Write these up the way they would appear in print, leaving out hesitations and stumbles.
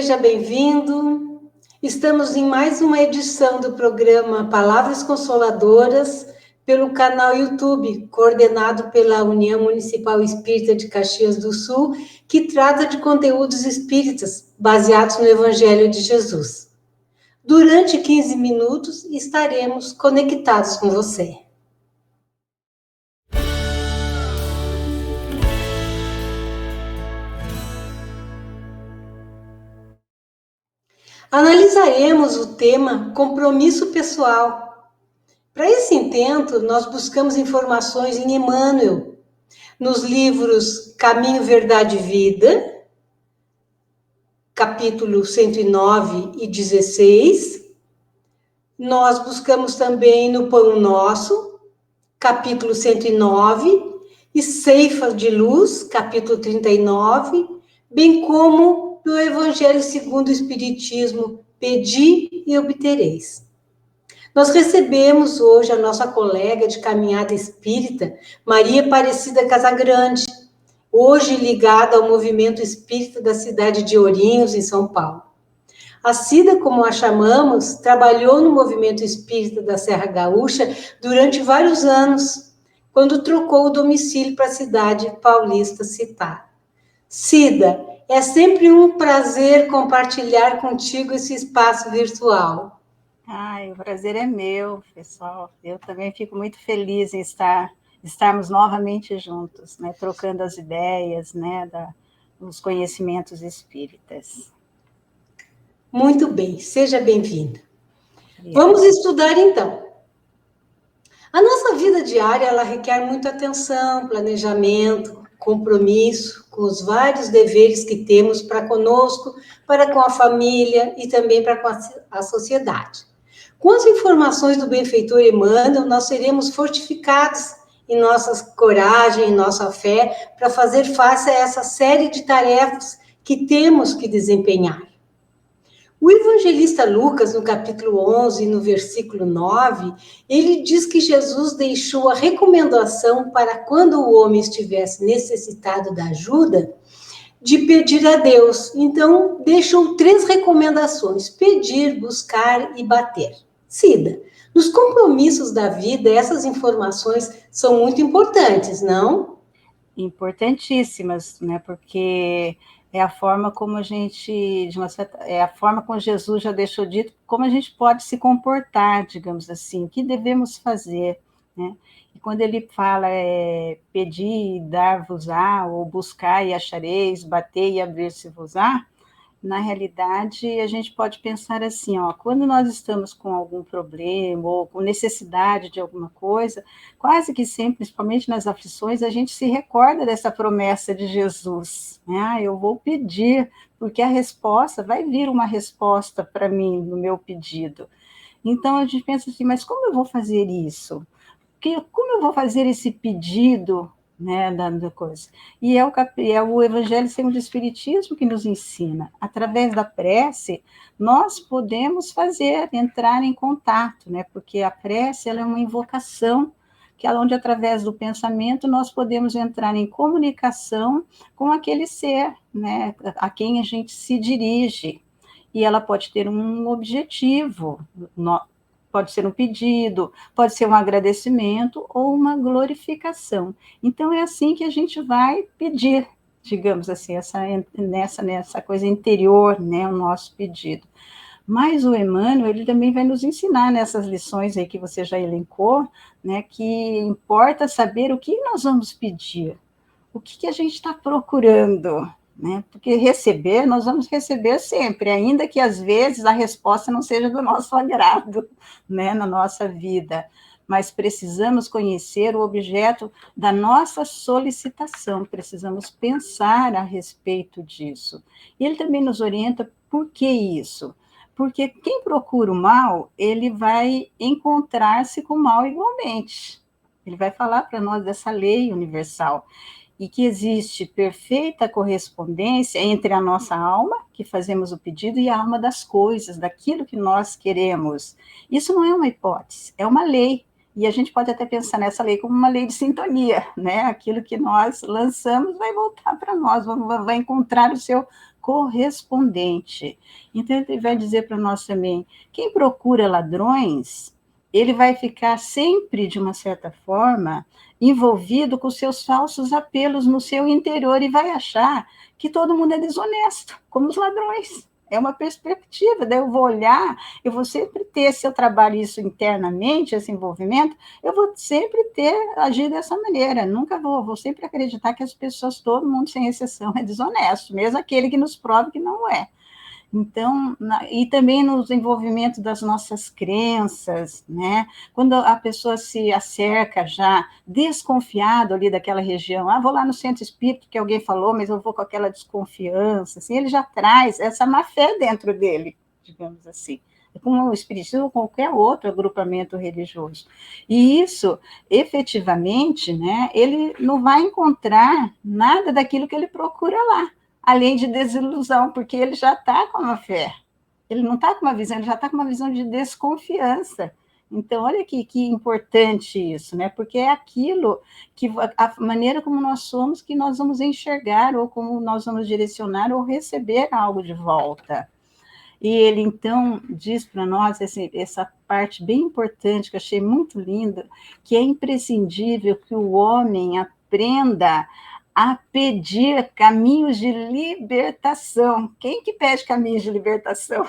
Seja bem-vindo. Estamos em mais uma edição do programa Palavras Consoladoras pelo canal YouTube, coordenado pela União Municipal Espírita de Caxias do Sul, que trata de conteúdos espíritas baseados no Evangelho de Jesus. Durante 15 minutos estaremos conectados com você. Analisaremos o tema compromisso pessoal. Para esse intento, nós buscamos informações em Emmanuel, nos livros Caminho, Verdade e Vida, capítulo 109 e 16. Nós buscamos também no Pão Nosso, capítulo 109, e Ceifa de Luz, capítulo 39, bem como do Evangelho segundo o Espiritismo, Pedi e obtereis. Nós recebemos hoje a nossa colega de caminhada espírita, Maria Aparecida Casagrande, hoje ligada ao movimento espírita da cidade de Ourinhos, em São Paulo. A Cida, como a chamamos, trabalhou no movimento espírita da Serra Gaúcha durante vários anos, quando trocou o domicílio para a cidade paulista citada. Cida, é sempre um prazer compartilhar contigo esse espaço virtual. O prazer é meu, pessoal. Eu também fico muito feliz em estarmos novamente juntos, né, trocando as ideias, né, dos conhecimentos espíritas. Muito bem, seja bem-vinda. Vamos estudar então. A nossa vida diária, ela requer muita atenção, planejamento, compromisso com os vários deveres que temos para conosco, para com a família e também para com a sociedade. Com as informações do benfeitor Emmanuel, nós seremos fortificados em nossa coragem, em nossa fé, para fazer face a essa série de tarefas que temos que desempenhar. O evangelista Lucas, no capítulo 11, no versículo 9, ele diz que Jesus deixou a recomendação para quando o homem estivesse necessitado da ajuda, de pedir a Deus. Então, deixou 3 recomendações: pedir, buscar e bater. Cida, nos compromissos da vida, essas informações são muito importantes, não? Importantíssimas, né? Porque é a forma como a gente, é a forma como Jesus já deixou dito, como a gente pode se comportar, digamos assim, o que devemos fazer, né? E quando ele fala pedir e dar-vos-á, ou buscar e achareis, bater e abrir-se-vos-á, na realidade, a gente pode pensar assim, quando nós estamos com algum problema ou com necessidade de alguma coisa, quase que sempre, principalmente nas aflições, a gente se recorda dessa promessa de Jesus, né? Eu vou pedir, porque vai vir uma resposta para mim no meu pedido. Então, a gente pensa assim, mas como eu vou fazer isso? Como eu vou fazer esse pedido, né, da coisa? E é o Evangelho segundo o Espiritismo que nos ensina. Através da prece, nós podemos entrar em contato, né? Porque a prece, ela é uma invocação, onde através do pensamento nós podemos entrar em comunicação com aquele ser, né, a quem a gente se dirige. E ela pode ter um objetivo, pode ser um pedido, pode ser um agradecimento ou uma glorificação. Então, é assim que a gente vai pedir, digamos assim, nessa coisa interior, né, o nosso pedido. Mas o Emmanuel, ele também vai nos ensinar nessas lições aí que você já elencou, né, que importa saber o que nós vamos pedir, o que a gente está procurando, né? Porque nós vamos receber sempre, ainda que às vezes a resposta não seja do nosso agrado, né, na nossa vida, mas precisamos conhecer o objeto da nossa solicitação, precisamos pensar a respeito disso. E ele também nos orienta por que isso? Porque quem procura o mal, ele vai encontrar-se com o mal igualmente. Ele vai falar para nós dessa lei universal, e que existe perfeita correspondência entre a nossa alma, que fazemos o pedido, e a alma das coisas, daquilo que nós queremos. Isso não é uma hipótese, é uma lei. E a gente pode até pensar nessa lei como uma lei de sintonia, né? Aquilo que nós lançamos vai voltar para nós, vai encontrar o seu correspondente. Então, ele vai dizer para nós também, quem procura ladrões, ele vai ficar sempre, de uma certa forma, envolvido com seus falsos apelos no seu interior e vai achar que todo mundo é desonesto, como os ladrões. É uma perspectiva, daí eu vou olhar, eu vou sempre ter, se eu trabalho isso internamente, esse envolvimento, eu vou sempre agir dessa maneira, nunca vou sempre acreditar que as pessoas, todo mundo sem exceção, é desonesto, mesmo aquele que nos prova que não é. Então, e também no desenvolvimento das nossas crenças, né? Quando a pessoa se acerca já desconfiado ali daquela região, vou lá no centro espírita que alguém falou, mas eu vou com aquela desconfiança, assim, ele já traz essa má fé dentro dele, digamos assim, como o espiritismo ou qualquer outro agrupamento religioso. E isso, efetivamente, né, ele não vai encontrar nada daquilo que ele procura lá, além de desilusão, porque ele já está com uma fé. Ele não está com uma visão, ele já está com uma visão de desconfiança. Então, olha que importante isso, né? Porque é aquilo que a maneira como nós somos que nós vamos enxergar, ou como nós vamos direcionar ou receber algo de volta. E ele, então, diz para nós essa parte bem importante, que eu achei muito linda, que é imprescindível que o homem aprenda a pedir caminhos de libertação. Quem que pede caminhos de libertação?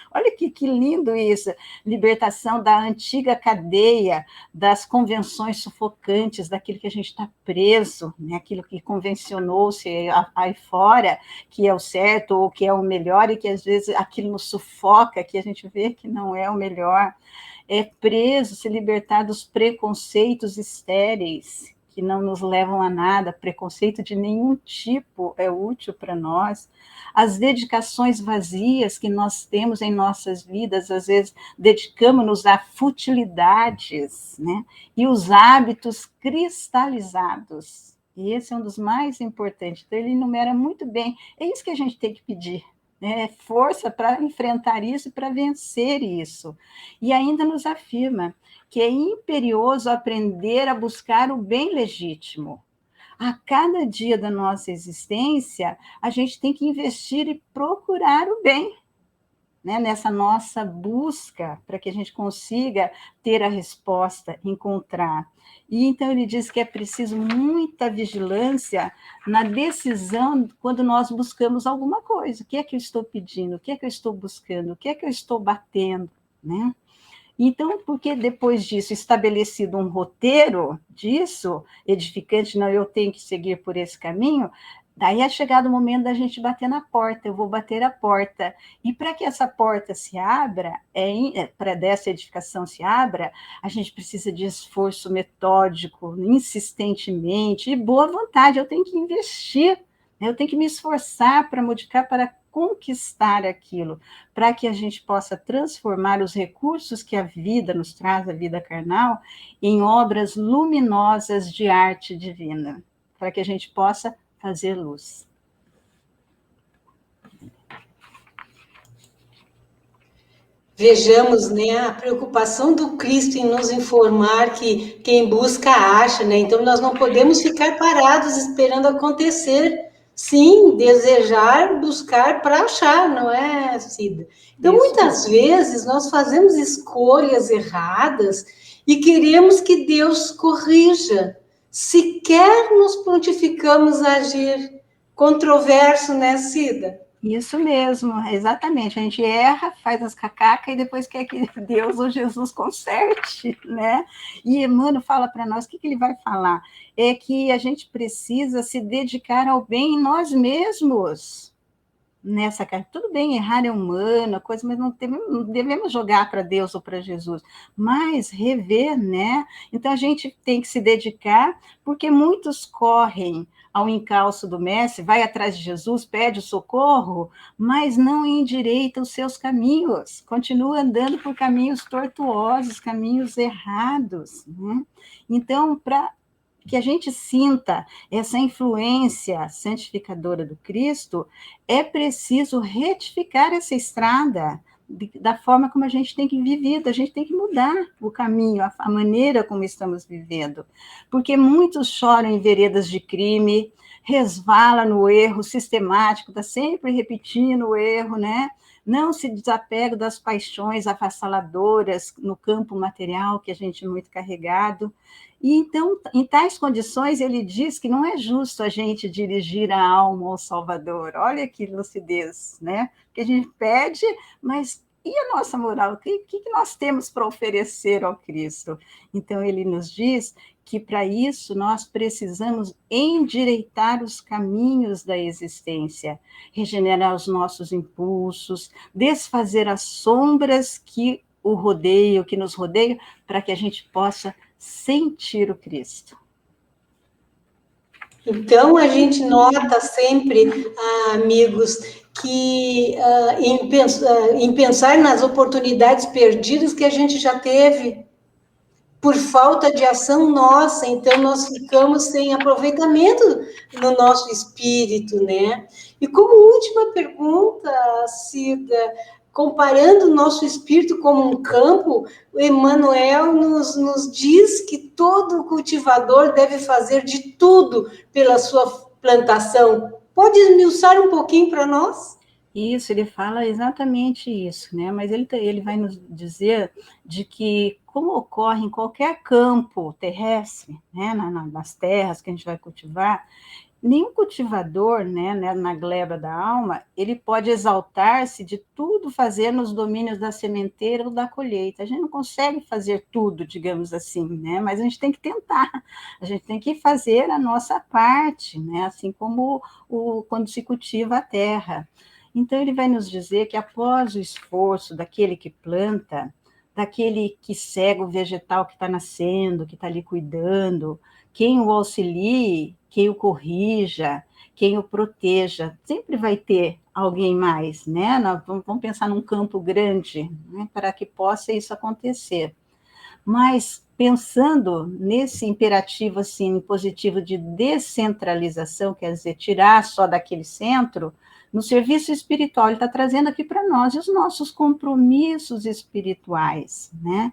Olha que lindo isso, libertação da antiga cadeia, das convenções sufocantes, daquilo que a gente está preso, né? Aquilo que convencionou-se aí fora, que é o certo ou que é o melhor, e que às vezes aquilo nos sufoca, que a gente vê que não é o melhor. É preso, se libertar dos preconceitos estéreis, que não nos levam a nada, preconceito de nenhum tipo é útil para nós, as dedicações vazias que nós temos em nossas vidas, às vezes dedicamos-nos a futilidades, né? E os hábitos cristalizados, e esse é um dos mais importantes, então ele enumera muito bem, é isso que a gente tem que pedir, né? Força para enfrentar isso e para vencer isso, e ainda nos afirma que é imperioso aprender a buscar o bem legítimo. A cada dia da nossa existência, a gente tem que investir e procurar o bem, né? Nessa nossa busca, para que a gente consiga ter a resposta, encontrar. E então ele diz que é preciso muita vigilância na decisão quando nós buscamos alguma coisa. O que é que eu estou pedindo? O que é que eu estou buscando? O que é que eu estou batendo, né? Então, porque depois disso, estabelecido um roteiro disso, edificante, não, eu tenho que seguir por esse caminho, daí é chegado o momento da gente bater na porta, eu vou bater a porta. E para que essa porta se abra, para dessa edificação se abra, a gente precisa de esforço metódico, insistentemente, e boa vontade, eu tenho que investir, eu tenho que me esforçar para modificar, para conquistar aquilo, para que a gente possa transformar os recursos que a vida nos traz, a vida carnal, em obras luminosas de arte divina, para que a gente possa fazer luz. Vejamos, né, a preocupação do Cristo em nos informar que quem busca acha, né? Então nós não podemos ficar parados esperando acontecer. Sim, desejar, buscar para achar, não é, Cida? Então, Isso. muitas vezes nós fazemos escolhas erradas e queremos que Deus corrija. Sequer nos prontificamos a agir. Controverso, né, Cida? Isso mesmo, exatamente. A gente erra, faz as cacacas e depois quer que Deus ou Jesus conserte, né? E Emmanuel fala para nós, o que ele vai falar? É que a gente precisa se dedicar ao bem em nós mesmos. Nessa carta, tudo bem, errar é humano, coisa, mas não devemos jogar para Deus ou para Jesus, mas rever, né? Então a gente tem que se dedicar, porque muitos correm ao encalço do mestre, vai atrás de Jesus, pede o socorro, mas não endireita os seus caminhos, continua andando por caminhos tortuosos, caminhos errados, né? Então, para que a gente sinta essa influência santificadora do Cristo, é preciso retificar essa estrada, da forma como a gente tem que viver, a gente tem que mudar o caminho, a maneira como estamos vivendo, porque muitos choram em veredas de crime, resvala no erro sistemático, está sempre repetindo o erro, né? Não se desapega das paixões avassaladoras no campo material, que a gente é muito carregado. E então, em tais condições, ele diz que não é justo a gente dirigir a alma ao Salvador. Olha que lucidez, né? Que a gente pede, mas e a nossa moral? O que nós temos para oferecer ao Cristo? Então, ele nos diz que para isso nós precisamos endireitar os caminhos da existência, regenerar os nossos impulsos, desfazer as sombras que que nos rodeiam, para que a gente possa sentir o Cristo. Então, a gente nota sempre, amigos, que em pensar nas oportunidades perdidas que a gente já teve, por falta de ação nossa, então nós ficamos sem aproveitamento no nosso espírito, né? E como última pergunta, Cida, comparando o nosso espírito como um campo, o Emmanuel nos diz que todo cultivador deve fazer de tudo pela sua plantação. Pode esmiuçar um pouquinho para nós? Isso, ele fala exatamente isso, né? Mas ele vai nos dizer de que, como ocorre em qualquer campo terrestre, né, nas terras que a gente vai cultivar, nenhum cultivador, né, na gleba da alma, ele pode exaltar-se de tudo fazer nos domínios da sementeira ou da colheita. A gente não consegue fazer tudo, digamos assim, né? Mas a gente tem que tentar, a gente tem que fazer a nossa parte, né? Assim como quando se cultiva a terra. Então, ele vai nos dizer que após o esforço daquele que planta, daquele que cega o vegetal que está nascendo, que está ali cuidando, quem o auxilie, quem o corrija, quem o proteja, sempre vai ter alguém mais, né? Nós vamos pensar num campo grande, né, para que possa isso acontecer. Mas pensando nesse imperativo assim positivo de descentralização, quer dizer, tirar só daquele centro, no serviço espiritual, ele está trazendo aqui para nós os nossos compromissos espirituais, né?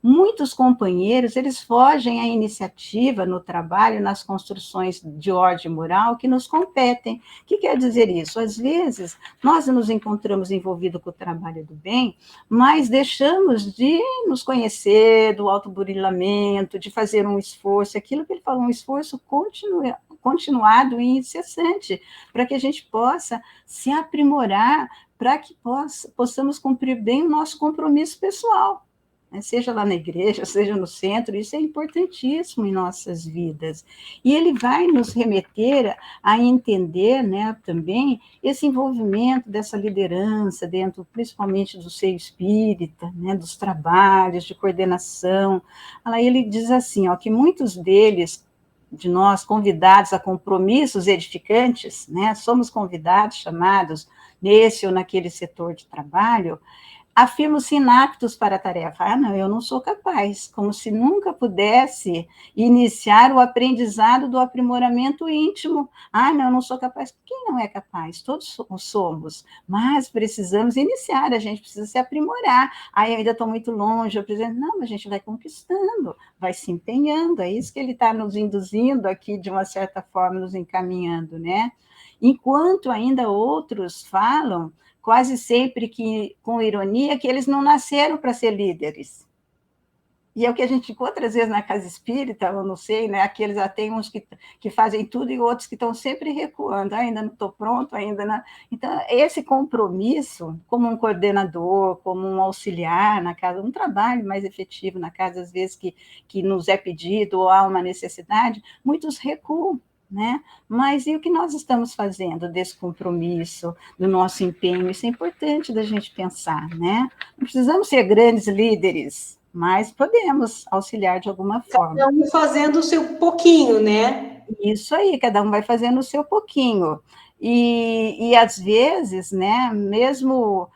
Muitos companheiros, eles fogem à iniciativa no trabalho, nas construções de ordem moral que nos competem. O que quer dizer isso? Às vezes, nós nos encontramos envolvidos com o trabalho do bem, mas deixamos de nos conhecer, do autoburilamento, de fazer um esforço, aquilo que ele falou, um esforço continuado e incessante, para que a gente possa se aprimorar, para que possamos cumprir bem o nosso compromisso pessoal. Seja lá na igreja, seja no centro, isso é importantíssimo em nossas vidas. E ele vai nos remeter a entender, né, também esse envolvimento dessa liderança dentro, principalmente do seio espírita, né, dos trabalhos de coordenação. Aí ele diz assim, ó, que muitos deles, de nós convidados a compromissos edificantes, né, somos convidados, chamados nesse ou naquele setor de trabalho, afirmam-se inaptos para a tarefa. Ah, não, eu não sou capaz, como se nunca pudesse iniciar o aprendizado do aprimoramento íntimo. Ah, não, eu não sou capaz. Quem não é capaz? Todos somos, mas precisamos iniciar, a gente precisa se aprimorar. Ah, eu ainda estou muito longe, eu preciso... Não, a gente vai conquistando, vai se empenhando, é isso que ele está nos induzindo aqui, de uma certa forma, nos encaminhando, né? Enquanto ainda outros falam, quase sempre que, com ironia, que eles não nasceram para ser líderes. E é o que a gente encontra outras vezes na casa espírita, eu não sei, né? Aqueles tem uns que fazem tudo e outros que estão sempre recuando, ainda não estou pronto, ainda não. Então, esse compromisso, como um coordenador, como um auxiliar na casa, um trabalho mais efetivo na casa, às vezes que nos é pedido ou há uma necessidade, muitos recuam. Né? Mas e o que nós estamos fazendo desse compromisso, do nosso empenho? Isso é importante da gente pensar, né? Não precisamos ser grandes líderes, mas podemos auxiliar de alguma forma. Cada um fazendo o seu pouquinho, né? Isso aí, cada um vai fazendo o seu pouquinho. E às vezes, né, mesmo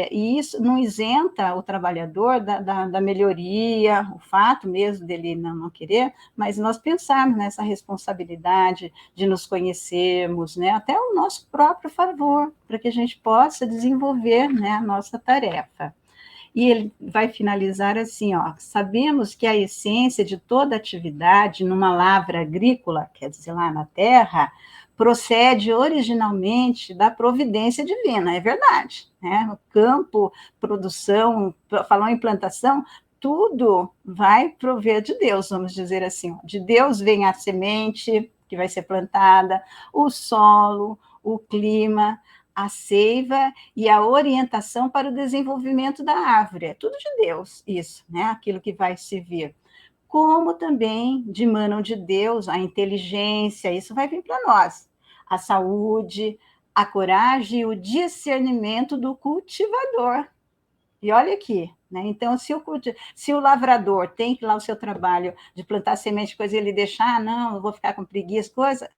E isso não isenta o trabalhador da melhoria, o fato mesmo dele não querer, mas nós pensarmos nessa responsabilidade de nos conhecermos, né, até o nosso próprio favor, para que a gente possa desenvolver, né, a nossa tarefa. E ele vai finalizar assim, ó: sabemos que a essência de toda atividade numa lavra agrícola, quer dizer, lá na terra, procede originalmente da providência divina, é verdade, né? No campo, produção, falou em plantação, tudo vai prover de Deus, vamos dizer assim. De Deus vem a semente que vai ser plantada, o solo, o clima, a seiva e a orientação para o desenvolvimento da árvore. É tudo de Deus, isso, né? Aquilo que vai se vir. Como também dimanam de Deus a inteligência, isso vai vir para nós. A saúde, a coragem e o discernimento do cultivador. E olha aqui, né? Então, se o lavrador tem que lá o seu trabalho de plantar semente, coisa, ele deixar, não, eu vou ficar com preguiça, coisa,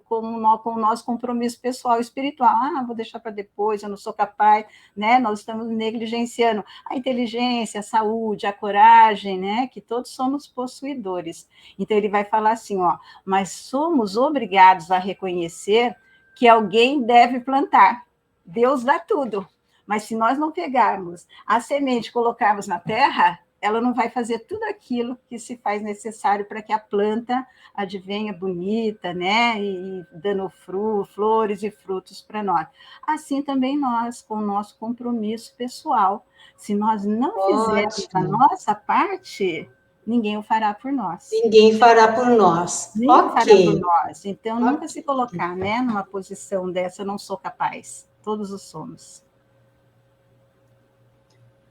com o nosso compromisso pessoal e espiritual. Vou deixar para depois, eu não sou capaz, né? Nós estamos negligenciando a inteligência, a saúde, a coragem, né? Que todos somos possuidores. Então, ele vai falar assim, ó: mas somos obrigados a reconhecer que alguém deve plantar. Deus dá tudo. Mas se nós não pegarmos a semente e colocarmos na terra, ela não vai fazer tudo aquilo que se faz necessário para que a planta advenha bonita, né, e dando flores e frutos para nós. Assim também nós, com o nosso compromisso pessoal, se nós não fizermos a nossa parte, ninguém o fará por nós. Ninguém fará por nós. Ninguém fará por nós. Então, nunca se colocar, né, numa posição dessa, eu não sou capaz. Todos os somos.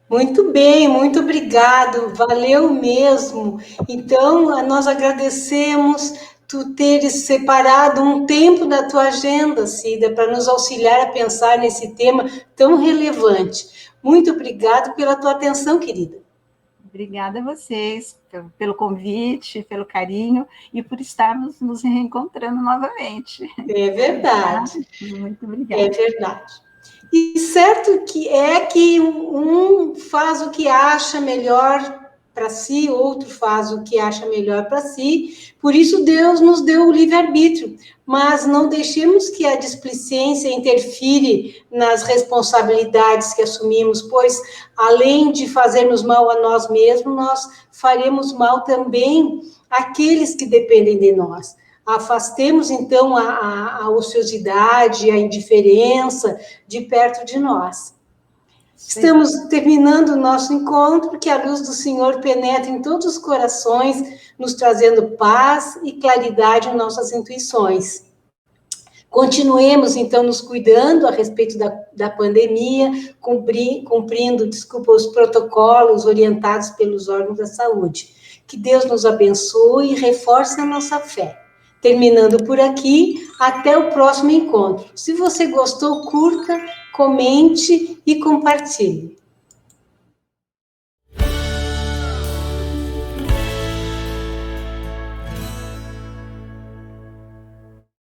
Muito bem, muito obrigado, valeu mesmo. Então, nós agradecemos tu teres separado um tempo da tua agenda, Cida, para nos auxiliar a pensar nesse tema tão relevante. Muito obrigado pela tua atenção, querida. Obrigada a vocês pelo convite, pelo carinho e por estarmos nos reencontrando novamente. É verdade. Muito obrigada. É verdade. E certo que um faz o que acha melhor para si, outro faz o que acha melhor para si. Por isso Deus nos deu o livre-arbítrio. Mas não deixemos que a displicência interfire nas responsabilidades que assumimos, pois além de fazermos mal a nós mesmos, nós faremos mal também àqueles que dependem de nós. Afastemos, então, a ociosidade, a indiferença de perto de nós. Estamos terminando o nosso encontro, que a luz do Senhor penetre em todos os corações, nos trazendo paz e claridade em nossas intuições. Continuemos, então, nos cuidando a respeito da pandemia, cumprindo, os protocolos orientados pelos órgãos da saúde. Que Deus nos abençoe e reforce a nossa fé. Terminando por aqui, até o próximo encontro. Se você gostou, curta, comente e compartilhe.